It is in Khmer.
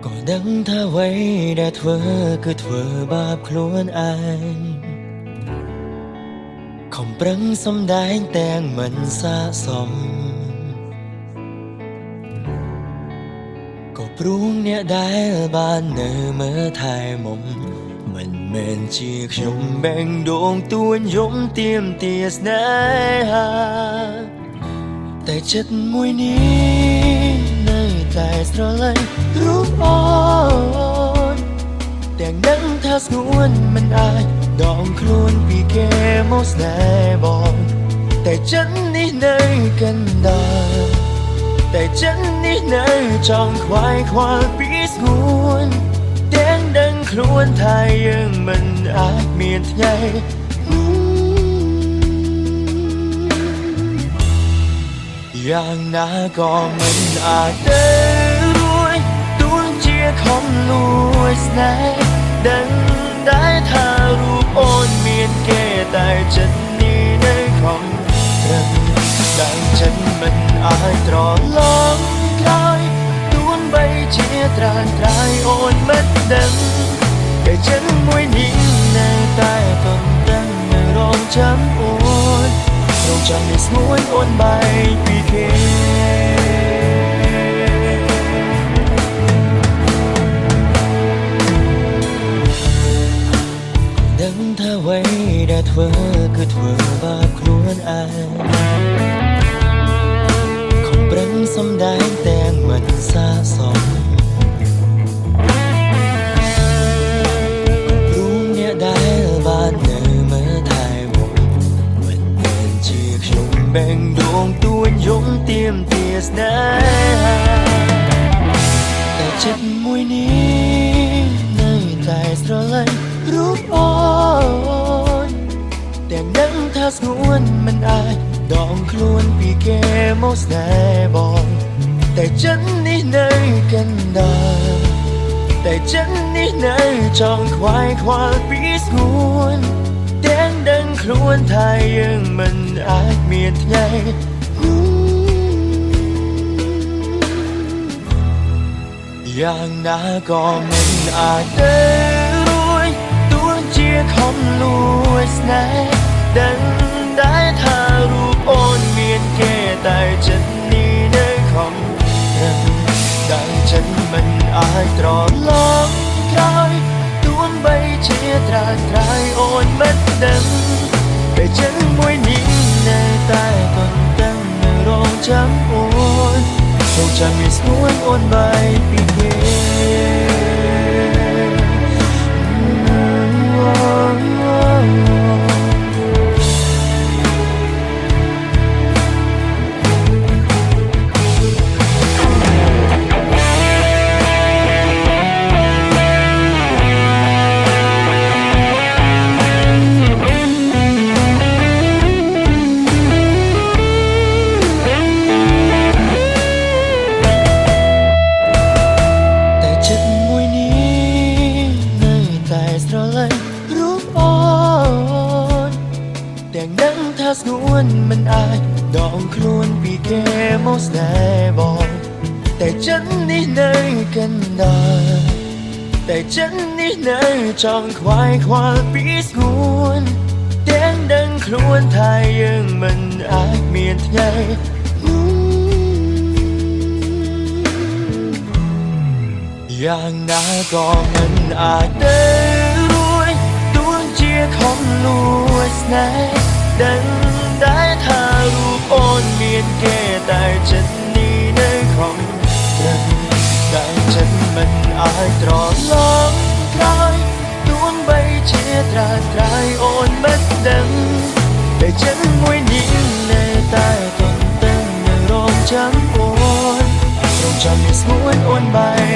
ក៏ដឹងថាអ្វីដែលធ្វើគឺធ្វើបាបខ្លួនឯងខំប្រឹងសំដែងទាំងមិនស័ក្តិសមក៏ព្រួងអ្នកដែលបាននៅមើលថែមុំមិនមែនជាខ្ញុំបេងដូងទួញយំទៀមទាស្នេហាតែចិត្តមួយនេះនៅតែស្រឡាញ់រូបអូនទាំងដឹងថាស្ងួនមិនអាចដងខ្លួនពីគេមកស្នេហ៍បងតែចិត្តនេះនៅកណ្ដាលតែចិត្តនេះនៅចង់ខ្វាយខ្វល់ពីស្ងួនទាំងដឹងខ្លួនថាយើងមិនអាចមានថ្ងៃយ៉ាងណាក៏មិនអាចទៅរួចទួងជាខំលួចស្នេហ៍ដឹងតែថារូបអូនមានគេតែចិត្តនេះនៅខំត្រឹមដឹងចិត្តមិនអាចត្រឡប់ក្រោយទួងបីជាត្រានត្រាយអូនមិនដឹងតែចិត្តមួយនេះនៅតែទន្ទឹងនៅរងចាំអូនរងចាំនេះស្ងួនអូនបែកពីគេដឹងថាអ្វីដែលធ្វើគឺធ្វើបាបខ្លួនឯងខំប្រឹងសំដែងទាំងមិនស័ក្តិសមព្រួងអ្នកដែលបាននៅមើលថែមុំមិនមែនជាខ្ញុំបេងដូងទួញយំទៀមទាស្នេហាតែចិត្តមួយនេះនៅតែស្រឡាញ់រូបអូនទាំងដឹងថាស្ងួនមិនអាចដងខ្លួនពីគេមកស្នេហ៍បងតែចិត្តនេះនៅកណ្ដាលតែចិត្តនេះនៅចង់ខ្វាយខ្វល់ពីស្ងួនទាំងដឹងខ្លួនថាយើងមិនអាចមានថ្ងៃយ៉ាងណាក៏មិនអាចទៅរួចទួងជាខំលួចស្នេហ៍ដឹងតែថារូបអូនមានគេតែចិត្តនេះនៅខំត្រឹមដឹងចិត្តមិនអាចត្រឡប់ក្រោយទួងបីជាត្រានត្រាយអូនមិនដឹងតែចិត្តមួយនេះនៅតែទន្ទឹងនៅរងចាំអូនរងចាំមានស្ងួនអូនបែកពីគេទាំងដឹងថាស្ងួនមិនអាចដងខ្លួនពីគេមកស្នេហ៍បងតែចិត្តនេះនៅកណ្ដាលតែចិត្តនេះនៅចង់ខ្វាយខ្វល់ពីស្ងួនទាំងដឹងខ្លួនថាយើងមិនអាចមានថ្ងៃយ៉ាងណាក៏មិនអាចទៅរួចទួងជាខំលួចស្នេហ៍ដឹងតែថារូបអូនមានគេតែចិត្តនេះនៅខំត្រឹមតែចិត្តមិនអាចត្រឡប់ក្រោយទួងបីជាត្រានត្រាយអូនមិនដឹងតែចិត្តមួយនេះនៅតែទន្ទឹងនៅរងចាំអូនរងចាំនេះស្ងួនអូនបែក